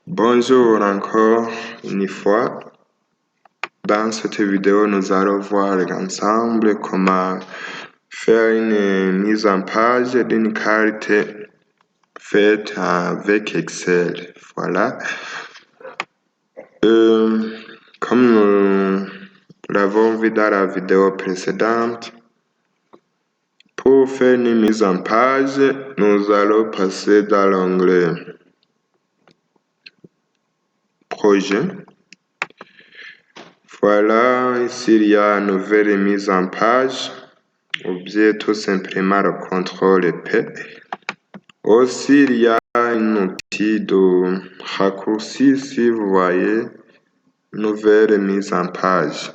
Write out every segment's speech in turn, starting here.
Bonjour encore une fois. Dans cette vidéo, nous allons voir ensemble comment faire une mise en page d'une carte faite avec Excel. Voilà. Comme nous l'avons vu dans la vidéo précédente, pour faire une mise en page, nous allons passer dans l'onglet Projet. Voilà, ici il y a une nouvelle mise en page. Oubliez tout simplement le CTRL P. Aussi, il y a un outil de raccourci, si vous voyez, nouvelle mise en page.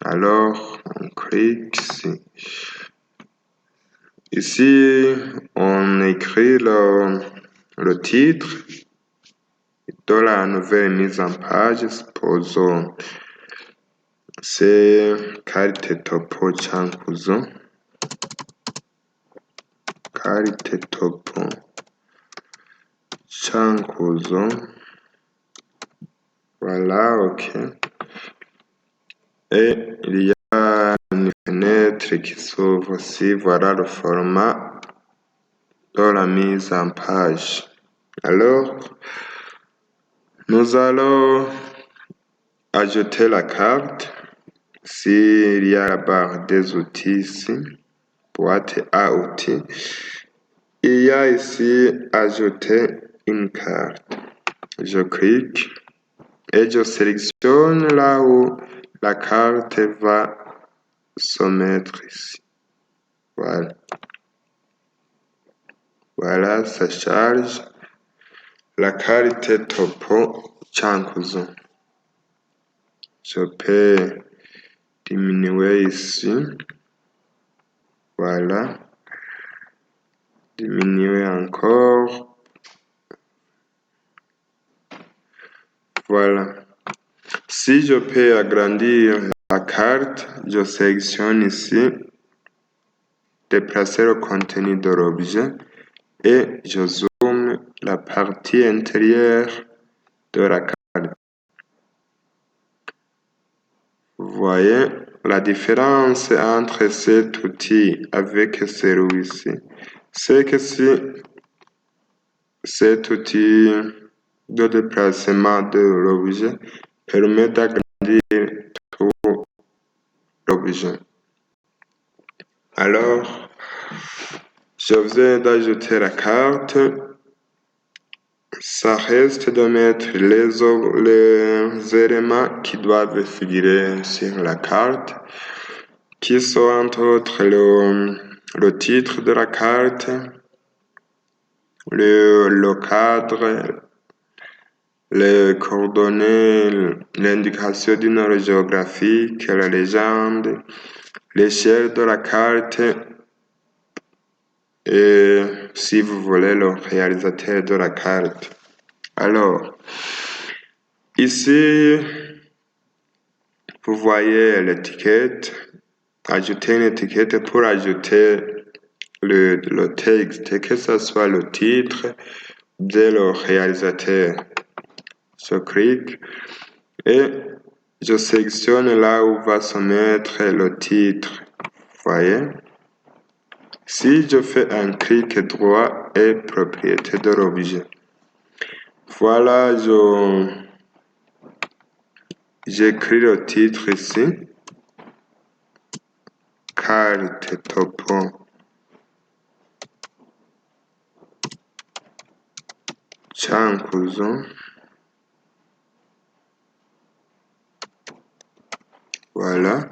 Alors, on clique ici. Ici, on écrit le titre de la nouvelle mise en page. Supposons, c'est carte topo chankuzo. Carte topo chankuzo. Voilà, ok. Et il y a une fenêtre qui s'ouvre aussi. Voilà le format de la mise en page. Alors, nous allons ajouter la carte. Ici, il y a la barre des outils ici, boîte à outils. Il y a ici ajouter une carte. Je clique et je sélectionne là où la carte va se mettre ici. Voilà. Voilà, ça charge. La carte topo chankuzo. Je peux diminuer ici. Voilà. Diminuer encore. Voilà. Si je peux agrandir la carte, je sélectionne ici, déplacer le contenu de l'objet et je zoome la partie intérieure de la carte. Vous voyez la différence entre cet outil avec celui-ci, c'est que si cet outil de déplacement de l'objet permet d'agrandir tout l'objet. Alors, je viens d'ajouter la carte. Ça reste de mettre les éléments qui doivent figurer sur la carte, qui sont entre autres le titre de la carte, le cadre, les coordonnées, l'indication du nom géographique, la légende, l'échelle de la carte et, si vous voulez, le réalisateur de la carte. Alors, ici, vous voyez l'étiquette. Ajouter une étiquette pour ajouter le texte, que ce soit le titre de le réalisateur. Je clique et je sélectionne là où va se mettre le titre. Vous voyez? Si je fais un clic droit et propriété de l'objet. Voilà, j'écris le titre ici. Carte topo chankuzo. Voilà.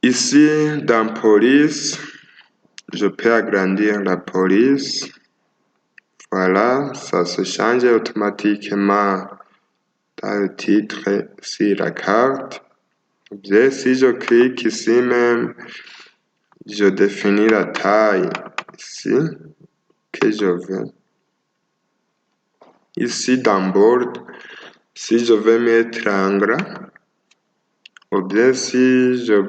Ici, dans police, je peux agrandir la police. Voilà, ça se change automatiquement dans le titre sur la carte. Et si je clique ici même, je définis la taille ici que je veux. Ici dans board, si je veux mettre en gras, ou bien si je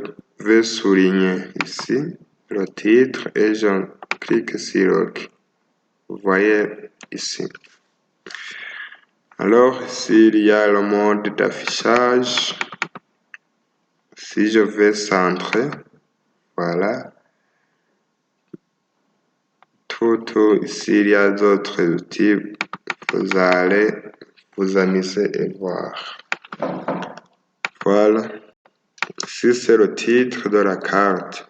veux souligner ici le titre et je clique sur OK. Vous voyez ici. Alors ici, il y a le mode d'affichage. Si je vais centrer, voilà. Tout ici, il y a d'autres outils. Vous allez vous amuser et voir. Voilà. Ici, c'est le titre de la carte.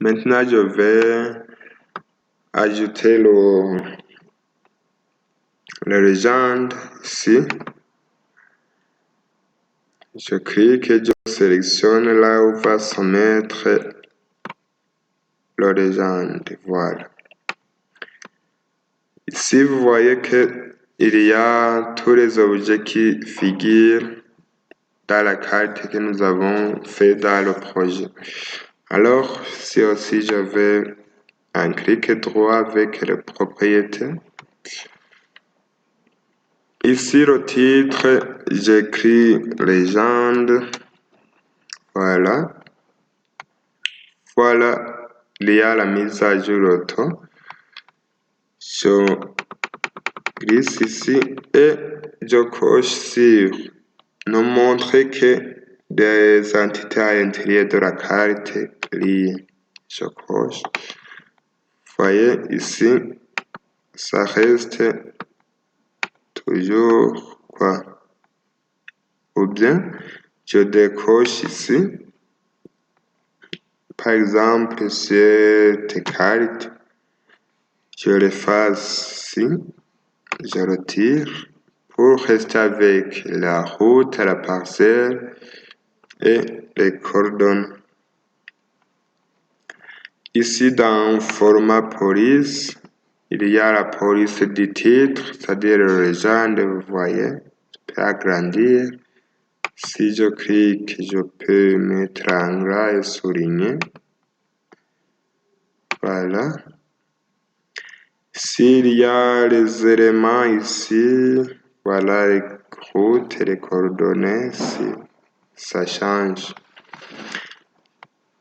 Maintenant, je vais ajouter le légende ici. Je clique et je sélectionne là où va se mettre le légende. Voilà. Ici, vous voyez que il y a tous les objets qui figurent dans la carte que nous avons fait dans le projet. Alors, ici aussi, je vais un clic droit avec les propriétés. Ici, le titre, j'écris légende. Voilà. Voilà, il y a la mise à jour auto. Je glisse ici et je coche sur nous montrer que des entités à l'intérieur de la carte liées. Je coche. Voyez ici, ça reste toujours quoi? Ou bien, je décoche ici. Par exemple, cette carte, je l'efface ici, je retire pour rester avec la route, la parcelle et les coordonnées. Ici, dans format police, il y a la police du titre, c'est-à-dire le légende, vous voyez. Je peux agrandir. Si je clique, je peux mettre en gras et souligner. Voilà. S'il y a les éléments ici, voilà les routes et les coordonnées, si ça change.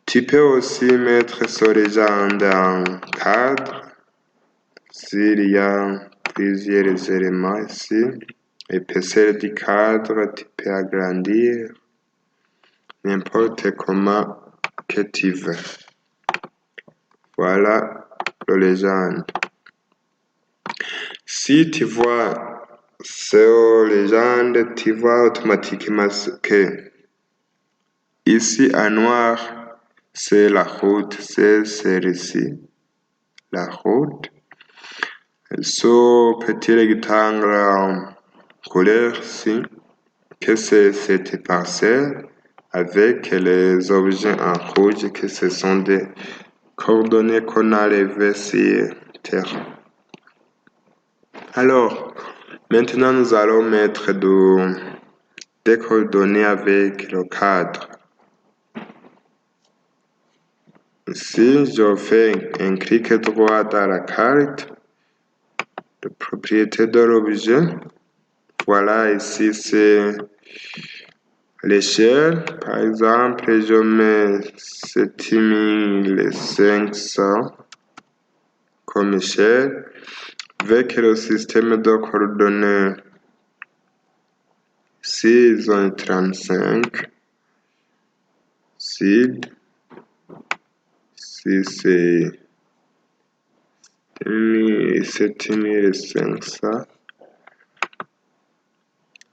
Tu peux aussi mettre ce légende en cadre. S'il y a plusieurs éléments ici, l'épaisseur du cadre, tu peux agrandir n'importe comment que tu veux. Voilà le légende. Si tu vois ce légende, tu vois automatiquement que ici en noir, c'est la route, c'est celle-ci, la route. Ce petit rectangle en couleur-ci, que c'est cette parcelle avec les objets en rouge, que ce sont des coordonnées qu'on a levées sur terre. Alors, maintenant nous allons mettre des coordonnées avec le cadre. Ici, je fais un clic droit dans la carte, la propriété de l'objet. Voilà, ici c'est l'échelle. Par exemple, je mets 7500 comme échelle. Avec le système de coordonnées 635, SID, si c'est 7500,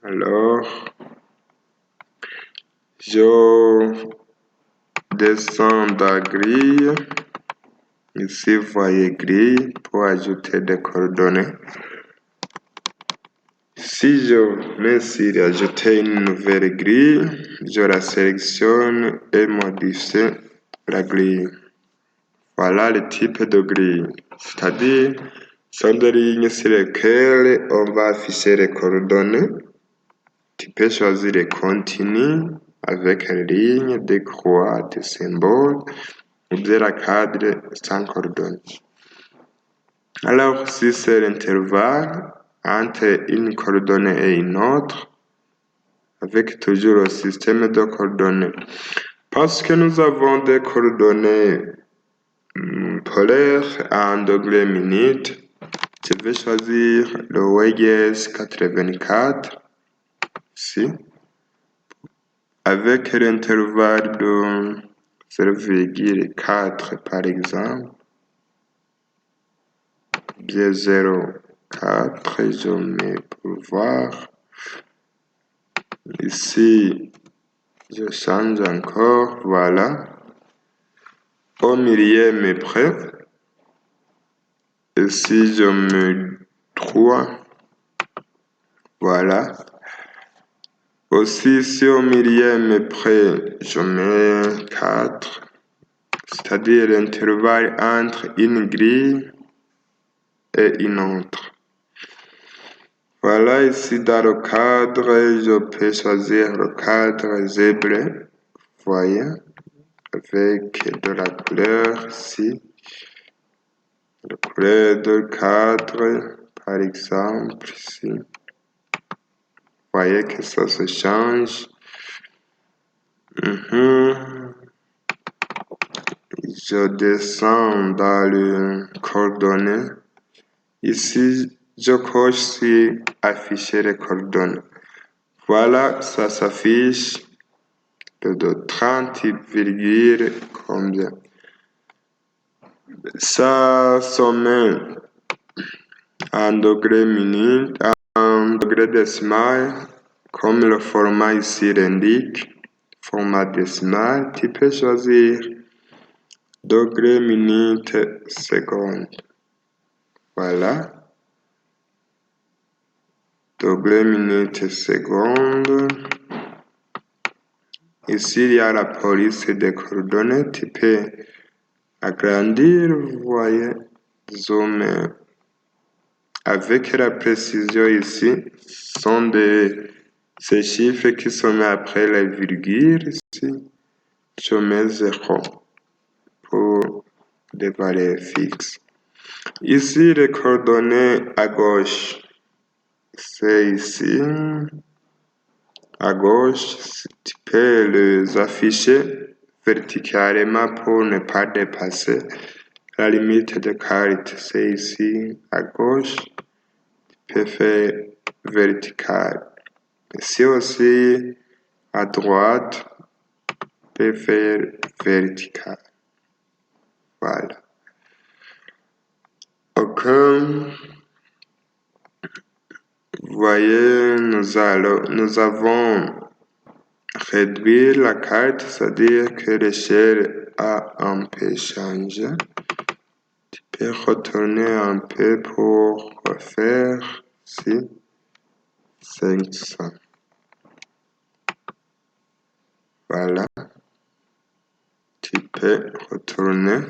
alors je descends la grille, ici vous voyez grille pour ajouter des coordonnées. Si je mets sur ajouter une nouvelle grille, je la sélectionne et modifie la grille. Voilà le type de grille, c'est-à-dire sont des lignes sur lesquelles on va afficher les coordonnées. Tu peux choisir les continus avec les lignes, des croix, des symboles ou de la cadre sans coordonnées. Alors, si c'est l'intervalle entre une coordonnée et une autre, avec toujours le système de coordonnées. Parce que nous avons des coordonnées polaires en degrés minutes, Je vais choisir le WGS 84 ici, avec l'intervalle de 0,4 par exemple, bien 0,4, je mets pour voir. Ici, je change encore, voilà. Au millième près. Ici, je mets 3. Voilà. Aussi, ici au millième près, je mets 4. C'est-à-dire l'intervalle entre une grille et une autre. Voilà, ici dans le cadre, je peux choisir le cadre zèbre, vous voyez, avec de la couleur ici, la couleur de cadre, par exemple, ici. Vous voyez que ça se change. Je descends dans le coordonnées. Ici, je coche sur afficher les coordonnées. Voilà, ça s'affiche de 30, combien. Ça se met en degré minute, en degré décimal, comme le format ici l'indique. Format décimal, tu peux choisir degré, minute, seconde. Voilà. Degré, minute, seconde. Ici, il y a la police des coordonnées. Tu peux agrandir, vous voyez, zoomer. Avec la précision ici, sont ces chiffres qui sont après la virgule. Ici, je mets 0 pour des valeurs fixes. Ici, les coordonnées à gauche, c'est ici. À gauche, tu peux les afficher verticalement pour ne pas dépasser la limite de carte. C'est ici à gauche, tu peux faire vertical. Ici aussi, à droite, tu peux faire vertical. Voilà. Ok. Vous voyez, nous avons réduit la carte, c'est-à-dire que l'échelle a un peu changé. Tu peux retourner un peu pour refaire ici 500. Voilà. Tu peux retourner.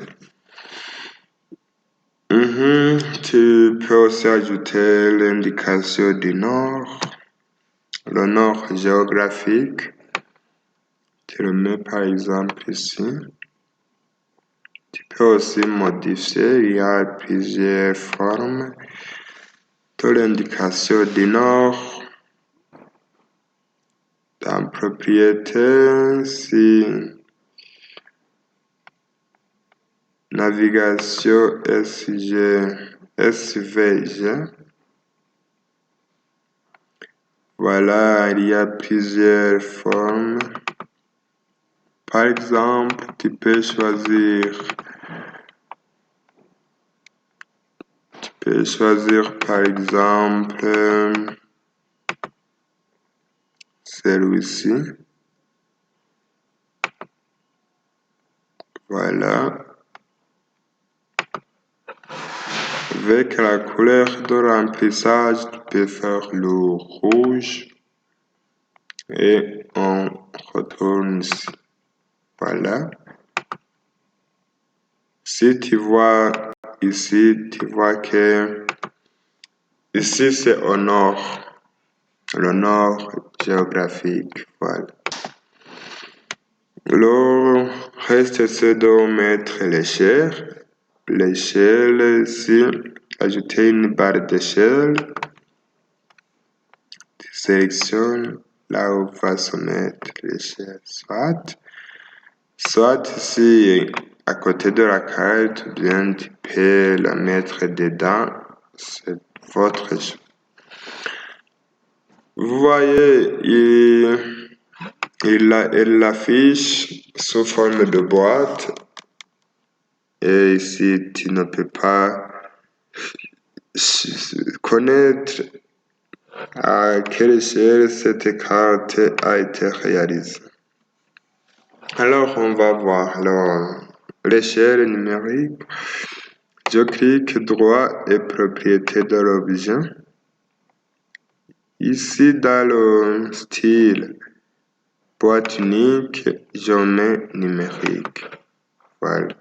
Tu peux aussi ajouter l'indication du nord, le nord géographique. Tu le mets par exemple ici. Tu peux aussi modifier, il y a plusieurs formes de l'indication du nord. Dans propriété, si navigation SVG. Voilà, il y a plusieurs formes. Par exemple, tu peux choisir par exemple celui-ci. Voilà. Avec la couleur de remplissage, tu peux faire le rouge et on retourne ici. Voilà. Si tu vois ici, tu vois que ici c'est au nord, le nord géographique. Voilà. Le reste, c'est de mettre l'échelle. L'échelle ici, ajouter une barre d'échelle. Tu sélectionnes là où va se mettre l'échelle. Soit ici, à côté de la carte, bien tu peux la mettre dedans. c'est votre choix. Vous voyez, il l'affiche sous forme de boîte. Et ici, tu ne peux pas connaître à quelle échelle cette carte a été réalisée. Alors, on va voir l'échelle numérique. Je clique droit et propriété de l'objet. Ici, dans le style boîte unique, je mets numérique. Voilà.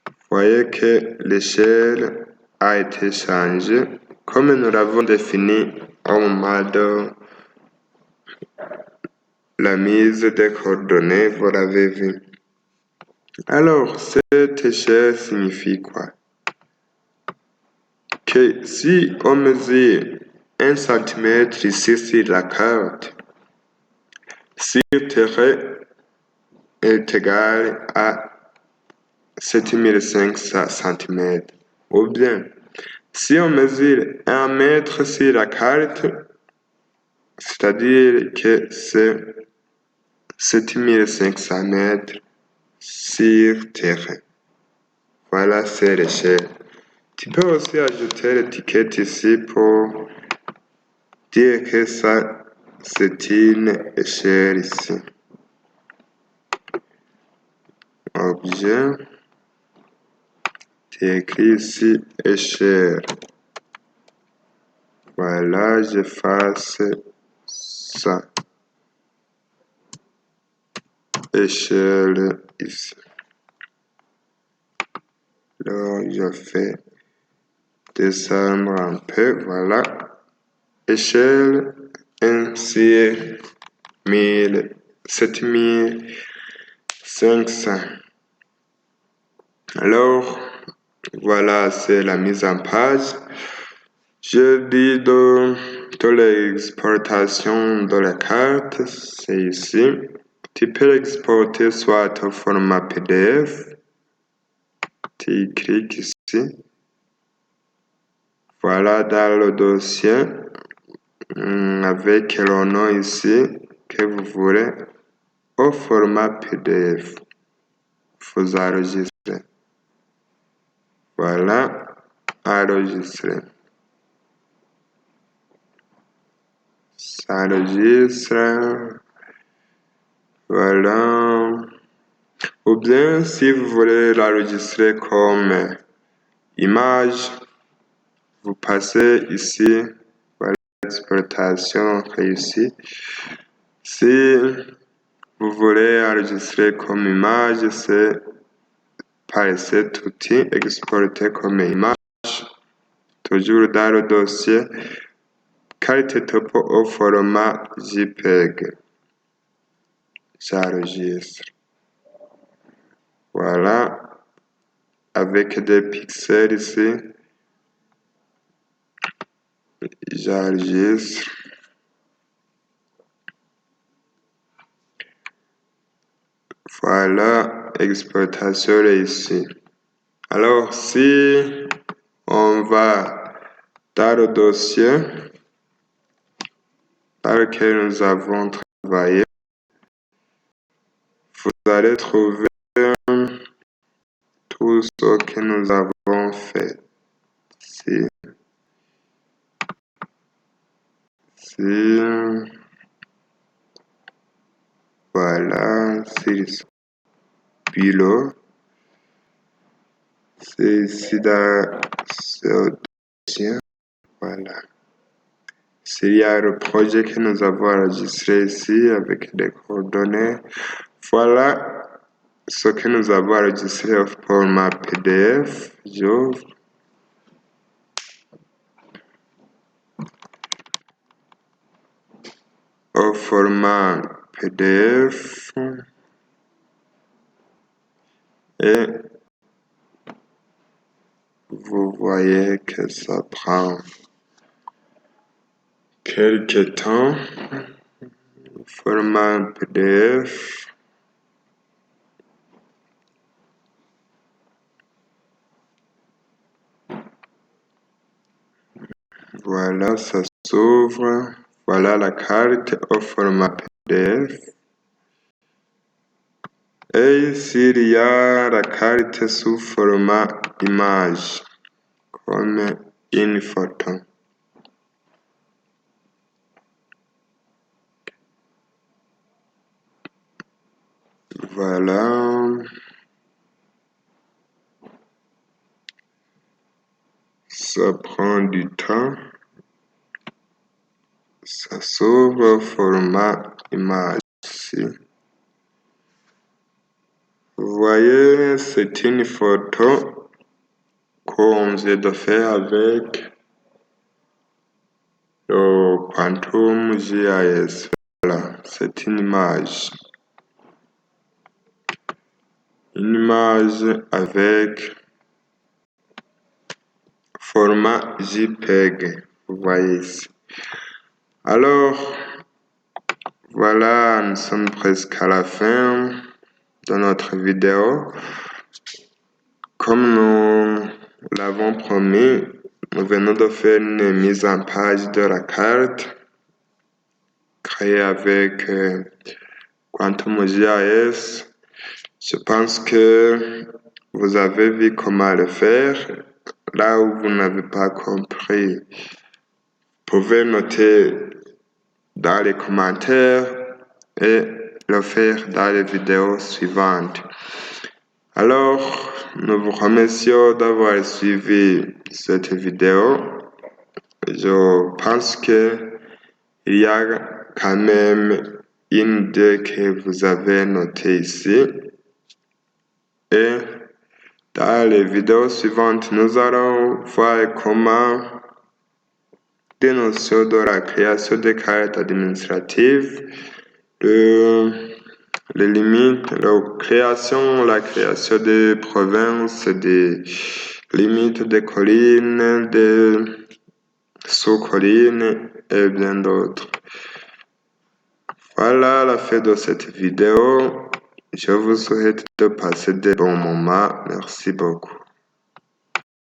Vous voyez que l'échelle a été changée comme nous l'avons défini au moment de la mise des coordonnées, vous l'avez vu. Alors, cette échelle signifie quoi? Que si on mesure 1 cm ici sur la carte, si le terrain est égal à 7500 cm, ou bien si on mesure 1 mètre sur la carte, c'est-à-dire que c'est 7500 mètres sur terrain. Voilà, c'est l'échelle. Tu peux aussi ajouter l'étiquette ici pour dire que ça, c'est une échelle ici. Objet. Tu écris ici échelle. Voilà, j'efface ça. Échelle ici. Alors, je fais descendre un peu, voilà. Échelle 1 sur 7500. Alors, voilà, c'est la mise en page. Je dis de l'exportation de la carte, c'est ici. Tu peux l'exporter soit au format PDF. Tu cliques ici. Voilà, dans le dossier, avec le nom ici que vous voulez, au format PDF. Vous enregistrez. Voilà, enregistrer. Ça enregistre. Voilà. Ou bien, si vous voulez l'enregistrer comme image, vous passez ici. Voilà, exportation réussie. Si vous voulez enregistrer comme image, c'est par cet outil, exporter comme image. Toujours dans le dossier, carte topo au format JPEG. J'enregistre. Voilà. Avec des pixels ici. J'enregistre. Voilà, exportation réussie. Alors, si on va dans le dossier dans lequel nous avons travaillé, vous allez trouver tout ce que nous avons fait. Voilà, c'est Bilo. C'est ici dans ce dossier. Voilà. S'il y a le projet que nous avons enregistré ici avec des coordonnées. Voilà ce que nous avons enregistré au format PDF. J'ouvre. Au format PDF. Et vous voyez que ça prend quelques temps. Format PDF. Voilà, ça s'ouvre. Voilà la carte au format PDF. Et ici, il y a la carte sous format image, comme une photo. Voilà. Ça prend du temps. Ça s'ouvre au format image ici. Vous voyez, c'est une photo qu'on vient de faire avec le Quantum GIS. Voilà, c'est une image. Une image avec format JPEG. Vous voyez ici. Alors, voilà, nous sommes presque à la fin de notre vidéo. Comme nous l'avons promis, nous venons de faire une mise en page de la carte créée avec Quantum GIS. Je pense que vous avez vu comment le faire. Là où vous n'avez pas compris, vous pouvez noter dans les commentaires et le faire dans les vidéos suivantes. Alors, nous vous remercions d'avoir suivi cette vidéo. Je pense que il y a quand même une idée que vous avez notée ici. Et dans les vidéos suivantes, nous allons voir comment des notions de la création de cartes administratives, les limites, la création des provinces, des limites des collines, des sous-collines et bien d'autres. Voilà la fin de cette vidéo. Je vous souhaite de passer de bons moments. Merci beaucoup.